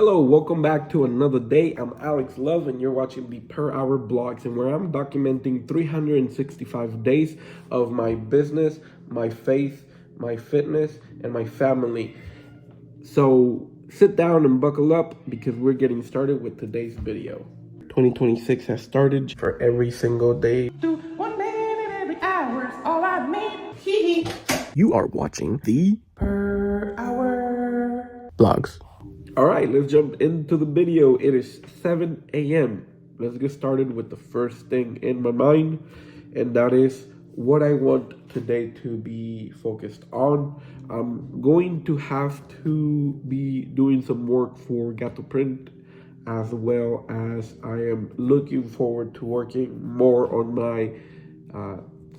Hello, welcome back to another day. I'm Alex Love, and you're watching the Per Hour Blogs, and where I'm documenting 365 days of my business, my faith, my fitness, and my family. So sit down and buckle up because we're getting started with today's video. 2026 has started for every single day. Do 1 minute every hour is all I need. You are watching the Per hour Blogs. All right, let's jump into the video. It is 7 a.m. Let's get started with the first thing in my mind, and that is what I want today to be focused on. I'm going to have to be doing some work for Gato Print, as well as I am looking forward to working more on my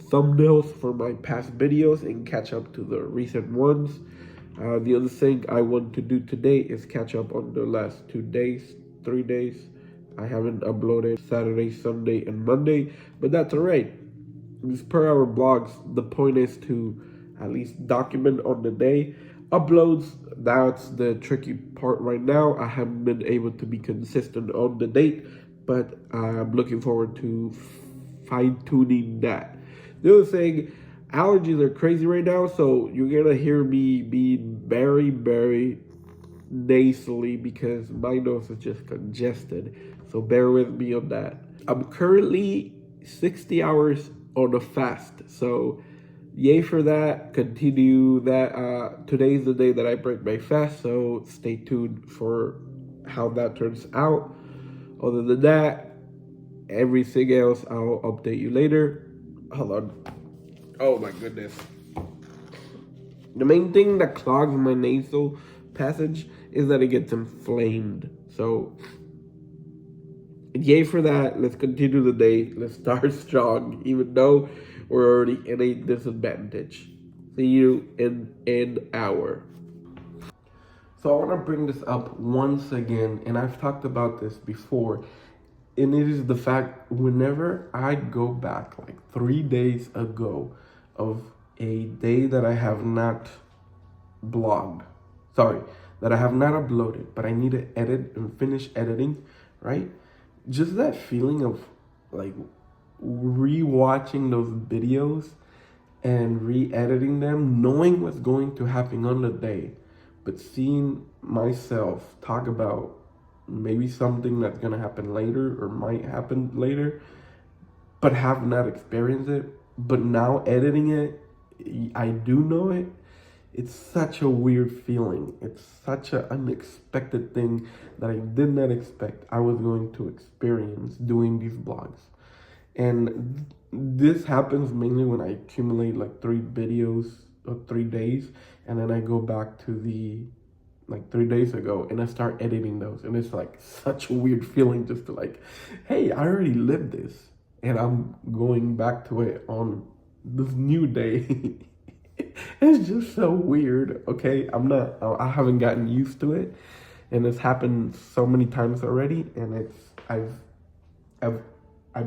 thumbnails for my past videos and catch up to the recent ones. The other thing I want to do today is catch up on the last 3 days. I haven't uploaded Saturday, Sunday, and Monday, but that's all right. These per hour blogs, the point is to at least document on the day. Uploads, that's the tricky part right now. I haven't been able to be consistent on the date, but I'm looking forward to fine-tuning that. The other thing, allergies are crazy right now, so you're gonna hear me being very nasally because my nose is just congested. So bear with me on that. I'm currently 60 hours on a fast, so yay for that. Continue that. Today's the day that I break my fast, so stay tuned for how that turns out. Other than that, everything else I'll update you later. Hold on. Oh my goodness. The main thing that clogs my nasal passage is that it gets inflamed. So, yay for that. Let's continue the day. Let's start strong, even though we're already in a disadvantage. See you in an hour. So I want to bring this up once again, and I've talked about this before, and it is the fact whenever I go back like 3 days ago of a day that I have not that I have not uploaded, but I need to edit and finish editing, right? Just that feeling of like re-watching those videos and re-editing them, knowing what's going to happen on the day, but seeing myself talk about maybe something that's going to happen later or might happen later, but have not experienced it, but now editing it, I do know it. It's such a weird feeling. It's such an unexpected thing that I did not expect I was going to experience doing these vlogs. And this happens mainly when I accumulate like 3 videos or 3 days, and then I go back to the like 3 days ago and I start editing those, and it's like such a weird feeling just to like, hey, I already lived this and I'm going back to it on this new day. It's just so weird. Okay, I haven't gotten used to it, and it's happened so many times already, and I've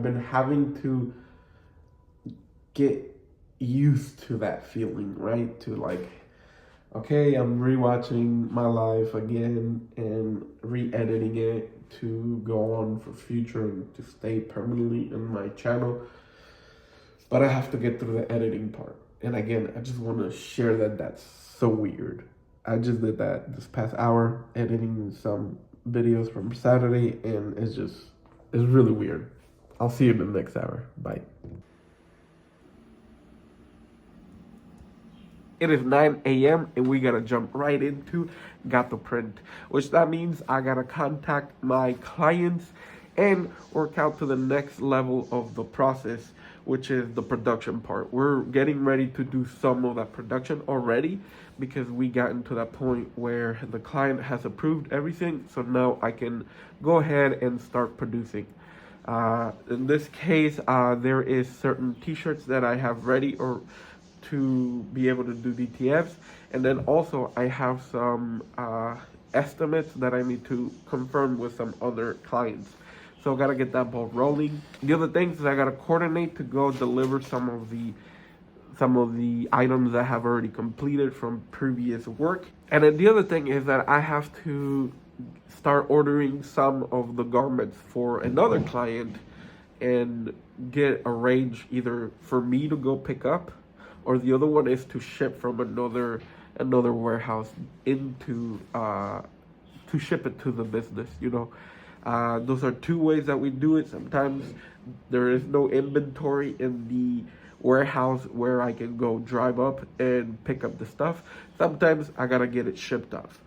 been having to get used to that feeling, right? To like, okay, I'm rewatching my life again and re-editing it to go on for future and to stay permanently in my channel. But I have to get through the editing part. And again, I just want to share that that's so weird. I just did that this past hour, editing some videos from Saturday, and it's really weird. I'll see you in the next hour. Bye. It is 9 a.m. and we gotta jump right into Gato Print, which that means I gotta contact my clients and work out to the next level of the process, which is the production part. We're getting ready to do some of that production already because we got into that point where the client has approved everything. So now I can go ahead and start producing. In this case, there is certain t-shirts that I have ready or to be able to do DTFs, and then also I have some estimates that I need to confirm with some other clients. So I gotta get that ball rolling. The other thing is I gotta coordinate to go deliver some of the items I have already completed from previous work. And then the other thing is that I have to start ordering some of the garments for another client and get a range either for me to go pick up, or the other one is to ship from another warehouse into to ship it to the business. Those are two ways that we do it. Sometimes there is no inventory in the warehouse where I can go drive up and pick up the stuff. Sometimes I gotta get it shipped off.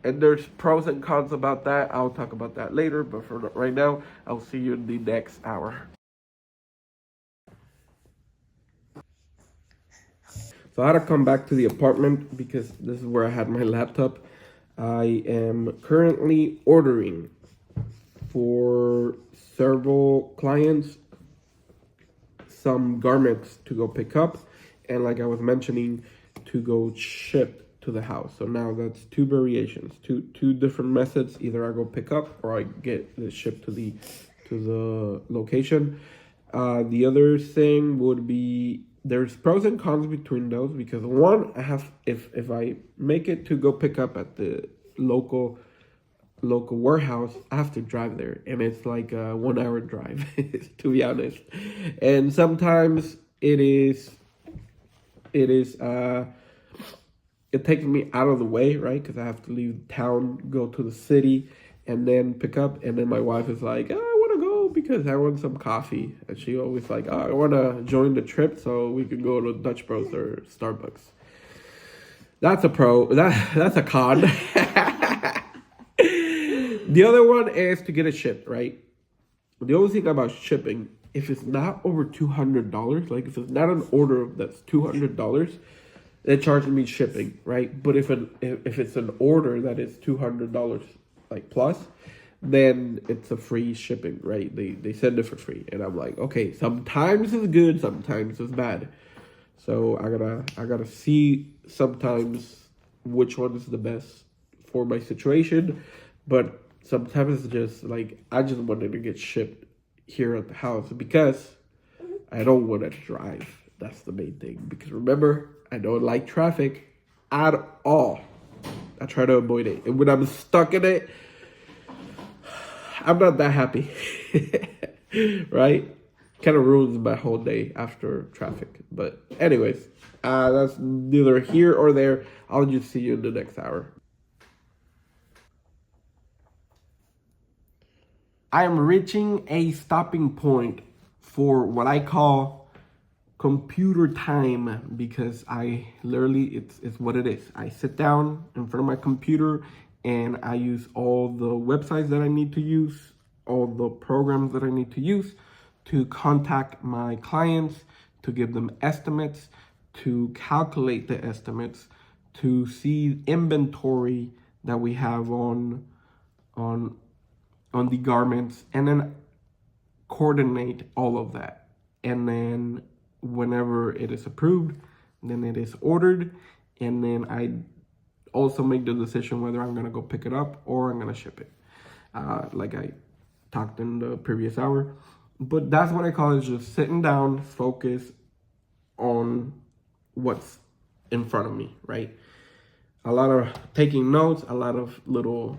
And there's pros and cons about that. I'll talk about that later, but for right now, I'll see you in the next hour. So I had to come back to the apartment because this is where I had my laptop. I am currently ordering for several clients some garments to go pick up, and like I was mentioning, to go ship to the house. So now that's two variations, two different methods. Either I go pick up or I get it shipped to the location. The other thing would be, there's pros and cons between those, because one, I have, if I make it to go pick up at the local warehouse, I have to drive there, and it's like a 1 hour drive to be honest. And sometimes it takes me out of the way, right? Because I have to leave town, go to the city, and then pick up. And then my wife is like, oh, I want to go because I want some coffee. And she always like, oh, I want to join the trip so we can go to Dutch Bros or Starbucks. That's a pro. That's a con. The other one is to get it shipped, right? The only thing about shipping, if it's not over $200, like if it's not an order that's $200, they charge me shipping, right? But if it's an order that is $200 like plus, then it's a free shipping, right? They send it for free, and I'm like, okay, sometimes it's good, sometimes it's bad. So I gotta see sometimes which one is the best for my situation, but sometimes it's just like I just wanted to get shipped here at the house because I don't want to drive. That's the main thing. Because remember, I don't like traffic at all. I try to avoid it. And when I'm stuck in it, I'm not that happy. Right? Kind of ruins my whole day after traffic. But anyways, that's neither here or there. I'll just see you in the next hour. I am reaching a stopping point for what I call computer time, because I literally, it's what it is. I sit down in front of my computer and I use all the websites that I need to use, all the programs that I need to use to contact my clients, to give them estimates, to calculate the estimates, to see inventory that we have on the garments, and then coordinate all of that. And then whenever it is approved, then it is ordered, and then I also make the decision whether I'm gonna go pick it up or I'm gonna ship it, like I talked in the previous hour. But that's what I call it, just sitting down, focus on what's in front of me, right? A lot of taking notes, a lot of little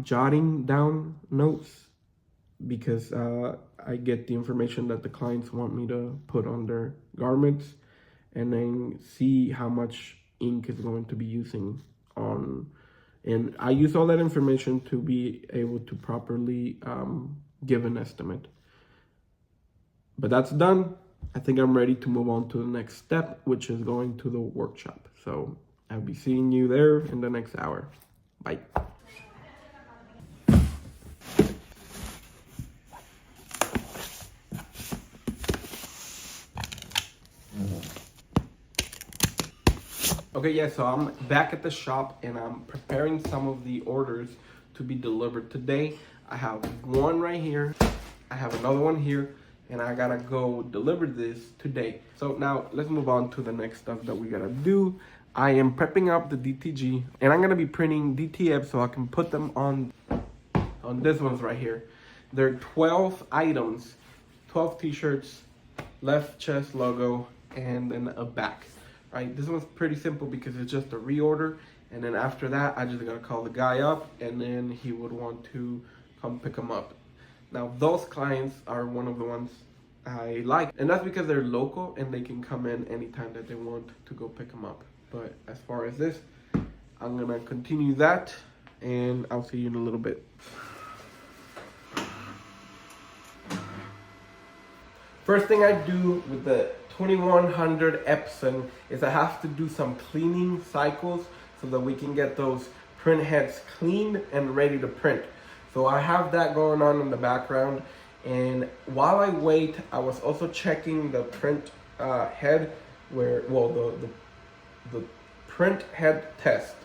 jotting down notes, because I get the information that the clients want me to put on their garments, and then see how much ink is going to be using on, and I use all that information to be able to properly give an estimate. But that's done. I think I'm ready to move on to the next step, which is going to the workshop. So I'll be seeing you there in the next hour. Bye. Okay, yeah, so I'm back at the shop and I'm preparing some of the orders to be delivered today. I have one right here, I have another one here, and I gotta go deliver this today. So now let's move on to the next stuff that we gotta do. I am prepping up the DTG, and I'm gonna be printing DTF so I can put them on this ones right here. There are 12 items, 12 t-shirts, left chest logo, and then a back. Right, this one's pretty simple because it's just a reorder, And then after that, I just gotta call the guy up, and then he would want to come pick them up. Now, those clients are one of the ones I like, and that's because they're local and they can come in anytime that they want to go pick them up. But as far as this, I'm gonna continue that, and I'll see you in a little bit. First thing I do with the 2100 Epson is I have to do some cleaning cycles so that we can get those print heads cleaned and ready to print. So I have that going on in the background, and while I wait, I was also checking the print head the print head test,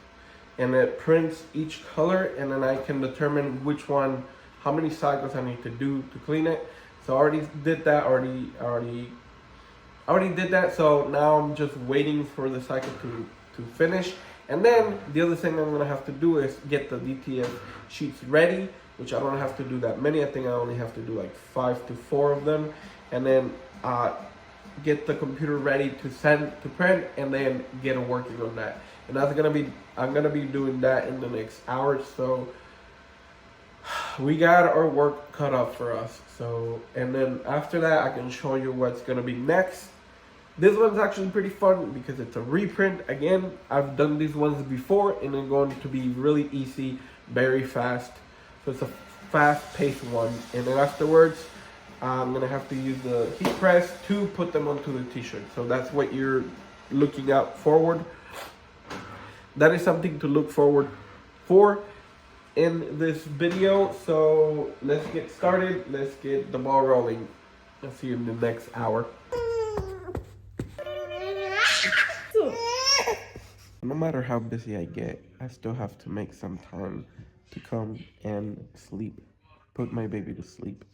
and it prints each color, and then I can determine which one, how many cycles I need to do to clean it. So I already did that, already did that. So now I'm just waiting for the cycle to finish. And then the other thing I'm gonna have to do is get the DTF sheets ready, which I don't have to do that many. I think I only have to do like 5 to 4 of them. And then get the computer ready to send to print, and then get working on that. And I'm gonna be doing that in the next hour. So we got our work cut up for us. So, and then after that, I can show you what's gonna be next. This one's actually pretty fun because it's a reprint. Again, I've done these ones before, and they're going to be really easy, very fast. So it's a fast-paced one. And then afterwards, I'm gonna have to use the heat press to put them onto the t-shirt. So that's what you're looking out forward. That is something to look forward for in this video. So let's get started. Let's get the ball rolling. I'll see you in the next hour. No matter how busy I get, I still have to make some time to come and sleep, put my baby to sleep,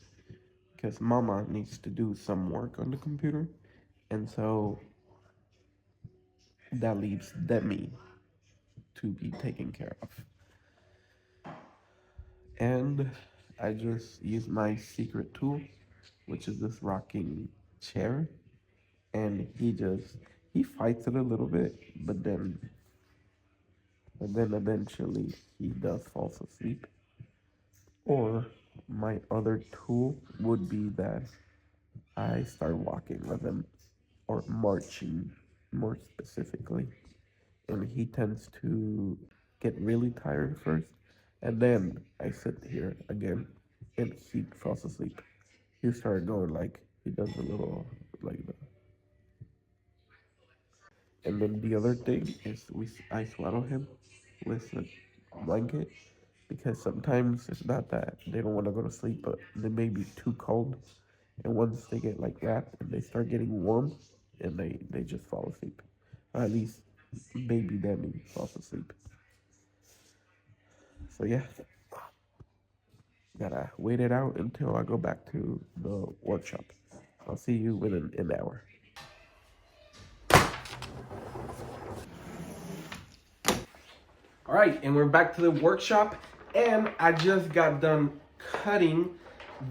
because mama needs to do some work on the computer, and so that leaves Demi to be taken care of. And I just use my secret tool, which is this rocking chair, and he fights it a little bit, but then eventually he does fall asleep. Or my other tool would be that I start walking with him, or marching more specifically, and he tends to get really tired first, and then I sit here again and he falls asleep. He started going like, he does a little like that. And then the other thing is I swaddle him with a blanket, because sometimes it's not that they don't want to go to sleep, but they may be too cold, and once they get like wrapped and they start getting warm, and they just fall asleep. Or at least baby Demi falls asleep. So yeah, gotta wait it out until I go back to the workshop. I'll see you within an hour. All right, and we're back to the workshop, and I just got done cutting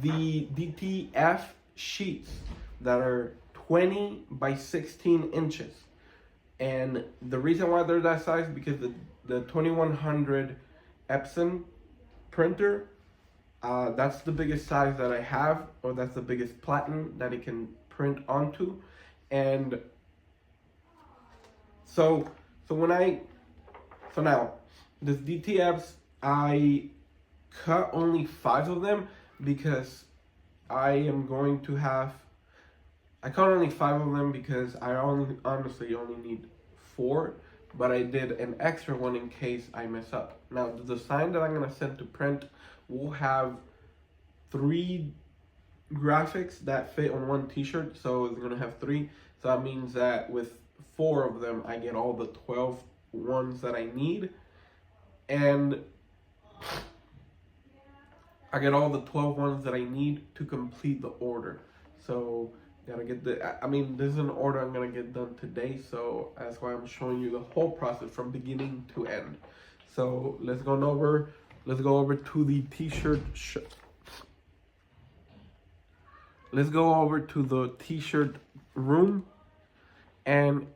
the DTF sheets that are 20 by 16 inches. And the reason why they're that size, because the 2100 Epson printer, that's the biggest size that I have, or that's the biggest platen that it can print onto. And so now, this DTFs, I cut only 5 of them because I cut only 5 of them because I honestly only need 4, but I did an extra one in case I mess up. Now, the design that I'm gonna send to print will have 3 graphics that fit on one t-shirt, so it's gonna have 3. So that means that with 4 of them, I get all the 12 ones that I need. And I get all the 12 ones that I need to complete the order. So gotta get this is an order I'm gonna get done today, so that's why I'm showing you the whole process from beginning to end. So let's go over to the t-shirt let's go over to the t-shirt room, and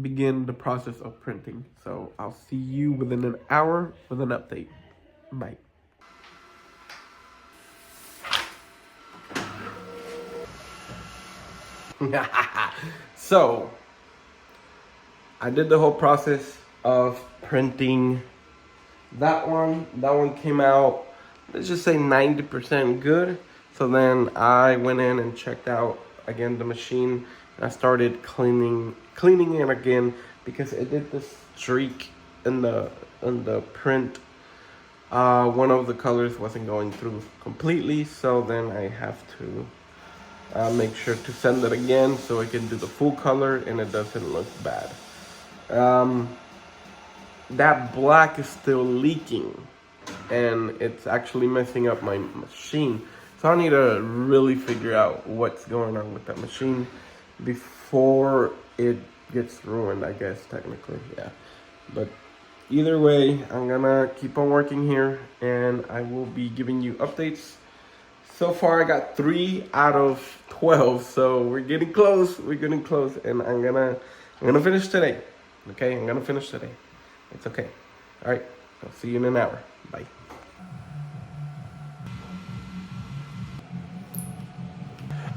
begin the process of printing. So I'll see you within an hour with an update. Bye. So I did the whole process of printing that one. That one came out, let's just say 90% good. So then I went in and checked out again the machine. I started cleaning it again because it did this streak in the print. One of the colors wasn't going through completely, so then I have to make sure to send it again so it can do the full color and it doesn't look bad. That black is still leaking and it's actually messing up my machine. So I need to really figure out what's going on with that machine before it gets ruined, I guess, technically, yeah. But either way, I'm gonna keep on working here and I will be giving you updates. So far I got 3 out of 12, so we're getting close, and I'm gonna finish today, okay? I'm gonna finish today. It's okay. All right, I'll see you in an hour. Bye.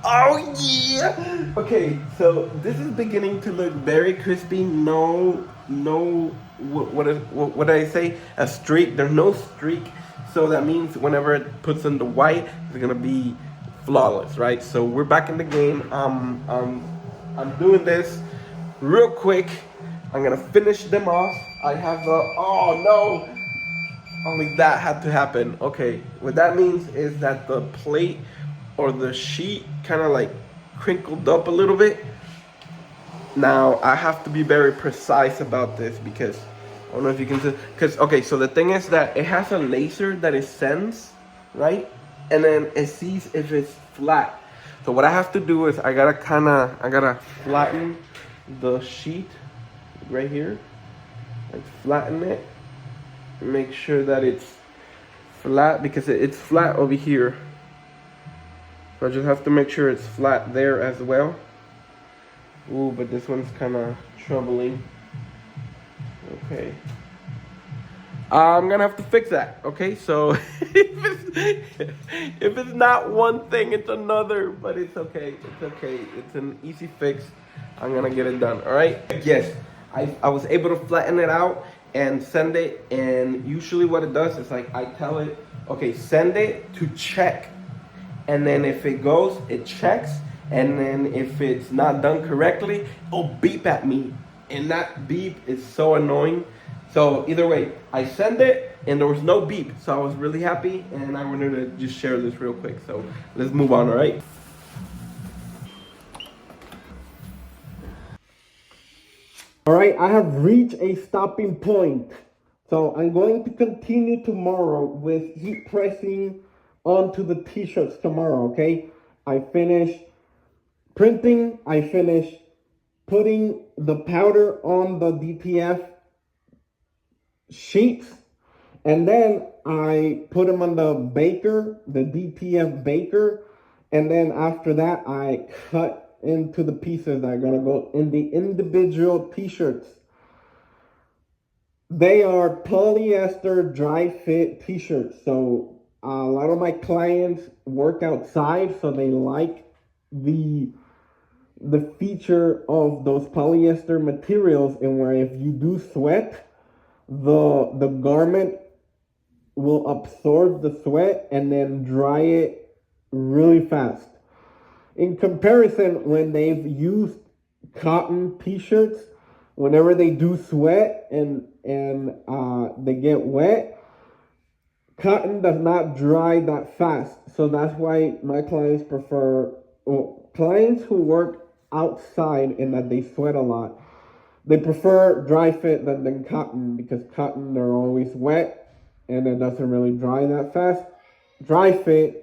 Oh yeah! Okay, so this is beginning to look very crispy. What did I say? A streak. There's no streak, so that means whenever it puts in the white, it's gonna be flawless, right? So we're back in the game. I'm doing this real quick. I'm gonna finish them off. I have the, oh no! Only that had to happen. Okay, what that means is that the plate or the sheet kind of like crinkled up a little bit. Now I have to be very precise about this because I don't know if you can see, because okay, so the thing is that it has a laser that it sends, right? And then it sees if it's flat. So what I have to do is I gotta flatten the sheet right here, like flatten it, make sure that it's flat because it's flat over here. So I just have to make sure it's flat there as well. Ooh, but this one's kind of troubling. Okay. I'm gonna have to fix that, okay? So if it's not one thing, it's another, but it's okay, it's okay. It's an easy fix. I'm gonna get it done, all right? Yes, I was able to flatten it out and send it, and usually what it does is like I tell it, okay, send it to check. And then if it goes, it checks, and then if it's not done correctly, it'll beep at me. And that beep is so annoying. So either way, I send it and there was no beep. So I was really happy and I wanted to just share this real quick. So let's move on, all right? All right, I have reached a stopping point. So I'm going to continue tomorrow with heat pressing onto the t-shirts tomorrow, okay? I finished printing, I finished putting the powder on the DTF sheets, and then I put them on the baker, the DTF baker, and then after that I cut into the pieces that are gonna go in the individual t-shirts. They are polyester dry fit t-shirts, so a lot of my clients work outside, so they like the feature of those polyester materials, and where if you do sweat, the garment will absorb the sweat and then dry it really fast. In comparison, when they've used cotton t-shirts, whenever they do sweat and they get wet, cotton does not dry that fast. So that's why my clients prefer, well, clients who work outside and that they sweat a lot, they prefer dry fit than cotton, because cotton, they're always wet and it doesn't really dry that fast. Dry fit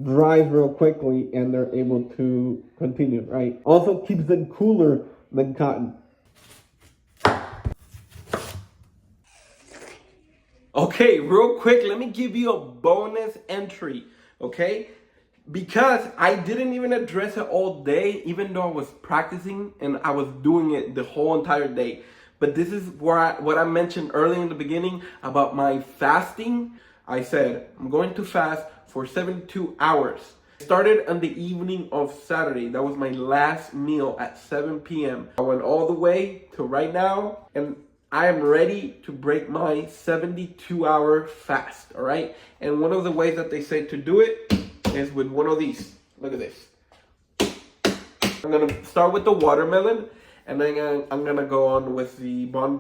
dries real quickly and they're able to continue, right? Also keeps them cooler than cotton. Okay, real quick, let me give you a bonus entry, okay? because I didn't even address it all day, even though I was practicing and I was doing it the whole entire day. But this is where what I mentioned early in the beginning about my fasting. I said, I'm going to fast for 72 hours. Started on the evening of Saturday. That was my last meal at 7 p.m. I went all the way to right now, and I am ready to break my 72-hour fast, all right? And one of the ways that they say to do it is with one of these. Look at this. I'm gonna start with the watermelon, and then I'm gonna go on with the bone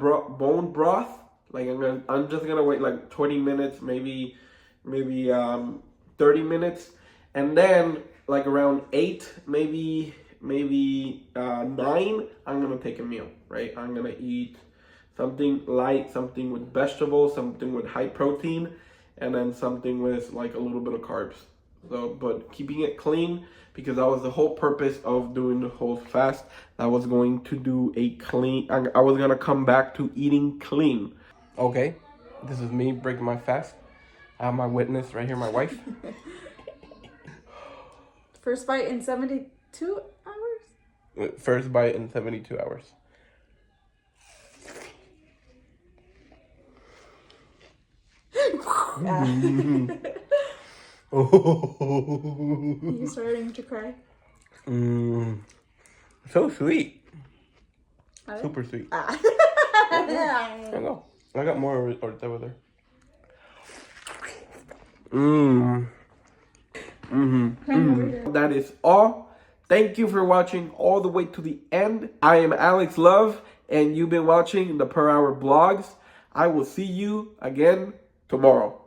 broth. Like I'm just gonna wait like 20 minutes, maybe 30 minutes, and then like around 8, maybe 9, I'm gonna take a meal, right? I'm gonna eat something light, something with vegetables, something with high protein, and then something with like a little bit of carbs. So, but keeping it clean, because that was the whole purpose of doing the whole fast. I was going to do a clean, I was gonna come back to eating clean. Okay, this is me breaking my fast. I have my witness right here, my wife. First bite in 72 hours? First bite in 72 hours. You starting to cry? So sweet. What? Super sweet. Ah. I know. I got more over there. That is all. Thank you for watching all the way to the end. I am Alex Love, and you've been watching the Per Hour Blogs. I will see you again tomorrow.